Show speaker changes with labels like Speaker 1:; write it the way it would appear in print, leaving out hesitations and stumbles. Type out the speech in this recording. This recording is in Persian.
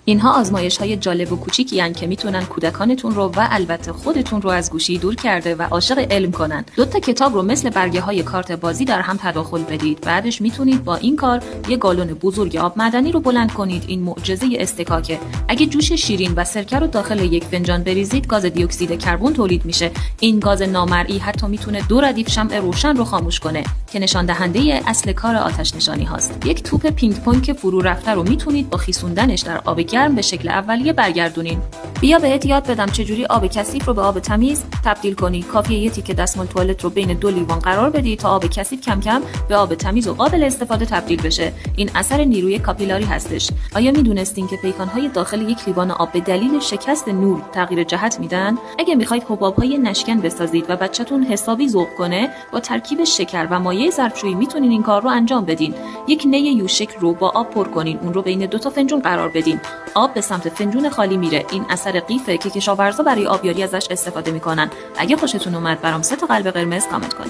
Speaker 1: اینها آزمایش‌های جالب و کوچیکی هستند که میتونن کودکانتون رو و البته خودتون رو از گوشی دور کرده و عاشق علم کنن. 2 تا کتاب رو مثل برگه‌های کارت بازی در هم تداخل بدید. بعدش میتونید با این کار یه گالون بزرگ آب معدنی رو بلند کنید. این معجزه استکاکه. اگه جوش شیرین و سرکه رو داخل یک فنجان بریزید، گاز دی اکسید کربن تولید میشه. این گاز نامرئی حتی میتونه 2 ردیف شمع روشن رو خاموش کنه که نشان دهنده اصل کار آتش نشانی هاست. یک توپ پینگ پونگ که فرو رفته رو میتونید با خیسوندنش در آب گرم به شکل اولیه برگردونین. بیا بهت یاد بدم چجوری آب کثیف رو به آب تمیز تبدیل کنی. کافیه یه تیکه دستمال توالت رو بین 2 لیوان قرار بدی تا آب کثیف کم کم به آب تمیز و قابل استفاده تبدیل بشه. این اثر نیروی کاپیلاری هستش. آیا میدونستین که پیکان‌های داخل یک لیوان آب به دلیل شکست نور تغییر جهت میدن؟ اگه میخواید حباب‌های نشکن بسازید و بچه‌تون حسابی ذوق کنه، با ترکیب شکر و مایع ظرفشویی میتونین این کار رو انجام بدین. یک نی یوشک رو با آب پر کنین، اون رو بین 2 تا فنجون قرار بدین. آب به سمت فنجون خالی میره. این اثر قیفه که کشاورزا برای آبیاری ازش استفاده میکنن. اگه خوشتون اومد برام 3 تا قلب قرمز کامنت کنید.